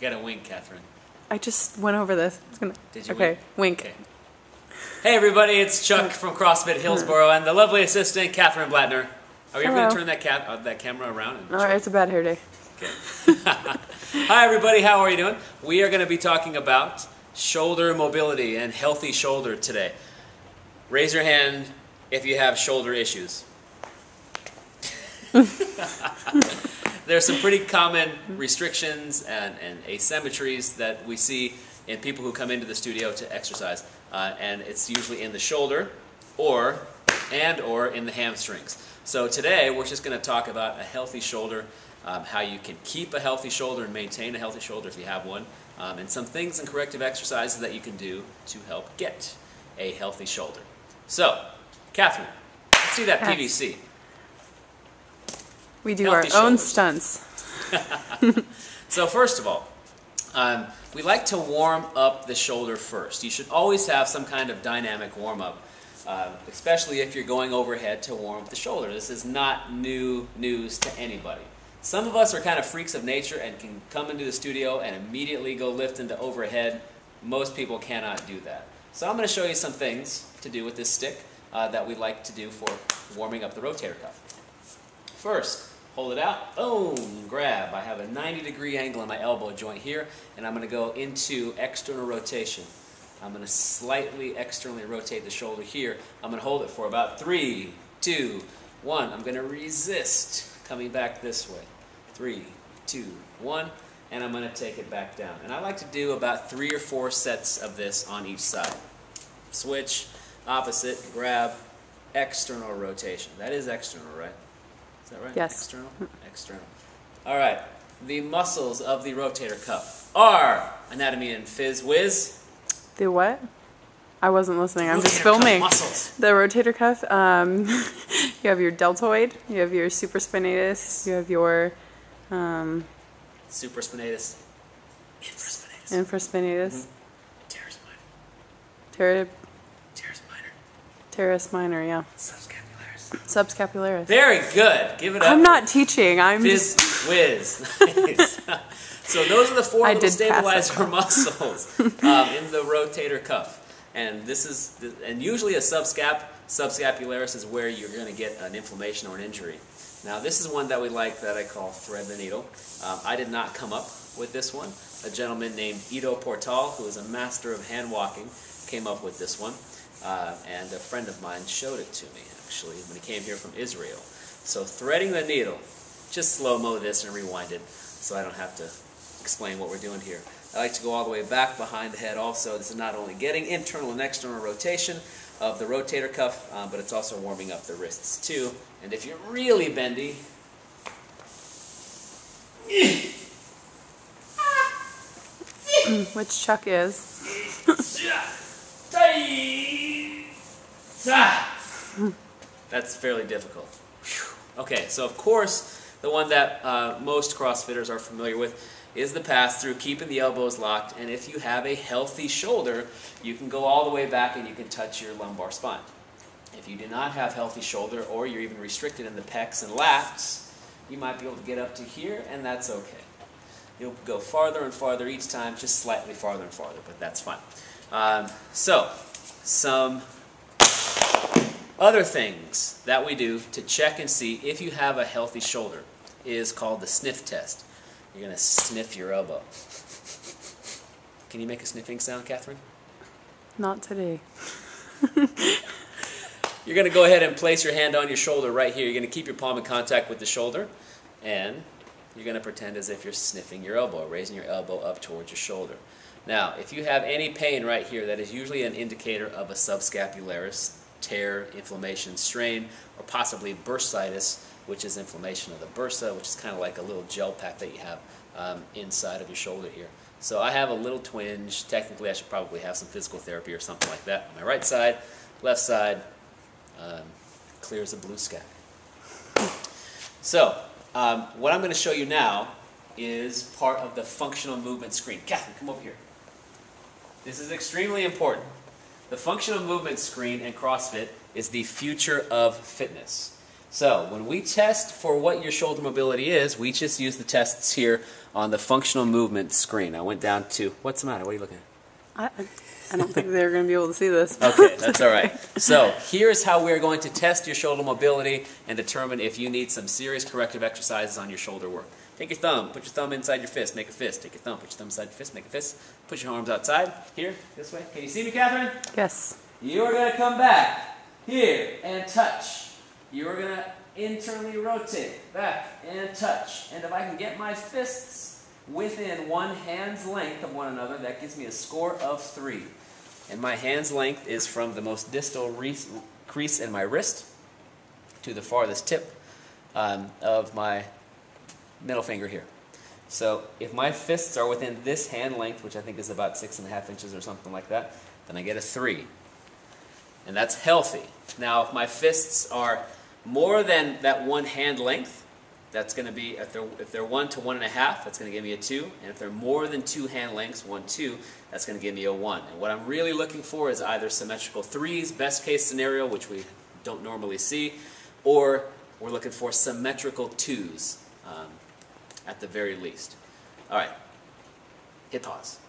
You got to wink, Catherine. I just went over this. Did you okay, wink. Okay. Hey everybody, it's Chuck from CrossFit Hillsboro and the lovely assistant, Catherine Blattner. Are we ever going to turn that camera around? Alright, it's a bad hair day. Okay. Hi everybody, how are you doing? We are going to be talking about shoulder mobility and healthy shoulder today. Raise your hand if you have shoulder issues. There's some pretty common restrictions and asymmetries that we see in people who come into the studio to exercise. And it's usually in the shoulder or in the hamstrings. So today we're just going to talk about a healthy shoulder, how you can keep a healthy shoulder and maintain a healthy shoulder if you have one, and some things and corrective exercises that you can do to help get a healthy shoulder. So, Catherine, let's see that PVC. We do our own stunts. So first of all, we like to warm up the shoulder first. You should always have some kind of dynamic warm-up, especially if you're going overhead to warm up the shoulder. This is not new news to anybody. Some of us are kind of freaks of nature and can come into the studio and immediately go lift into overhead. Most people cannot do that. So I'm going to show you some things to do with this stick that we like to do for warming up the rotator cuff. First, hold it out, boom, grab. I have a 90-degree angle in my elbow joint here, and I'm going to go into external rotation. I'm going to slightly externally rotate the shoulder here. I'm going to hold it for about 3, 2, 1. I'm going to resist coming back this way. 3, 2, 1, and I'm going to take it back down. And I like to do about 3 or 4 sets of this on each side. Switch, opposite, grab, external rotation. That is external, right? Is that right? Yes. External? External. All right. The muscles of the rotator cuff are anatomy and phys whiz. The what? I wasn't listening. I'm just Rotator filming. cuff muscles. The rotator cuff. You have your deltoid. You have your supraspinatus. You have your Supraspinatus. Infraspinatus. infraspinatus. Teres minor. Teres minor. teres minor. Yeah. Subscapularis. Subscapularis. Very good. Give it up. I'm not teaching. I'm Phys just. whiz. Nice. So those are the 4 little stabilizer muscles in the rotator cuff. And this is, and usually a subscapularis is where you're going to get an inflammation or an injury. Now this is one that we like that I call thread the needle. I did not come up with this one. A gentleman named Ido Portal, who is a master of hand walking, came up with this one. And a friend of mine showed it to me, actually, when he came here from Israel. So threading the needle, just slow-mo this and rewind it so I don't have to explain what we're doing here. I like to go all the way back behind the head also. This is not only getting internal and external rotation of the rotator cuff, but it's also warming up the wrists too. And if you're really bendy, Which Chuck is. That's fairly difficult. Okay, so of course, the one that most CrossFitters are familiar with is the pass-through, keeping the elbows locked, and if you have a healthy shoulder, you can go all the way back and you can touch your lumbar spine. If you do not have healthy shoulder, or you're even restricted in the pecs and lats, you might be able to get up to here, and that's okay. You'll go farther and farther each time, just slightly farther and farther, but that's fine. So, some other things that we do to check and see if you have a healthy shoulder is called the sniff test. You're going to sniff your elbow. Can you make a sniffing sound, Catherine? Not today. You're going to go ahead and place your hand on your shoulder right here. You're going to keep your palm in contact with the shoulder, and you're going to pretend as if you're sniffing your elbow, raising your elbow up towards your shoulder. Now, if you have any pain right here, that is usually an indicator of a subscapularis, tear, inflammation, strain, or possibly bursitis, which is inflammation of the bursa, which is kind of like a little gel pack that you have inside of your shoulder here. So I have a little twinge. Technically, I should probably have some physical therapy or something like that. On my right side, left side, clear as a blue sky. So, what I'm going to show you now is part of the functional movement screen. Catherine, come over here. This is extremely important. The functional movement screen in CrossFit is the future of fitness. So when we test for what your shoulder mobility is, we just use the tests here on the functional movement screen. I went down to, what's the matter? What are you looking at? I don't think they're going to be able to see this. Okay, that's all right. So here's how we're going to test your shoulder mobility and determine if you need some serious corrective exercises on your shoulder work. Take your thumb, put your thumb inside your fist, make a fist. Take your thumb, put your thumb inside your fist, make a fist. Put your arms outside. Here, this way. Can you see me, Catherine? Yes. You are going to come back here and touch. You are going to internally rotate back and touch. And if I can get my fists within one hand's length of one another, that gives me a score of 3. And my hand's length is from the most distal crease in my wrist to the farthest tip of my middle finger here. So if my fists are within this hand length, which I think is about 6.5 inches or something like that, then I get a 3. And that's healthy. Now if my fists are more than that one hand length, that's going to be, if they're 1 to 1.5, that's going to give me a 2. And if they're more than 2 hand lengths, 1, 2, that's going to give me a 1. And what I'm really looking for is either symmetrical 3s, best case scenario, which we don't normally see, or we're looking for symmetrical 2s at the very least. All right, hit pause.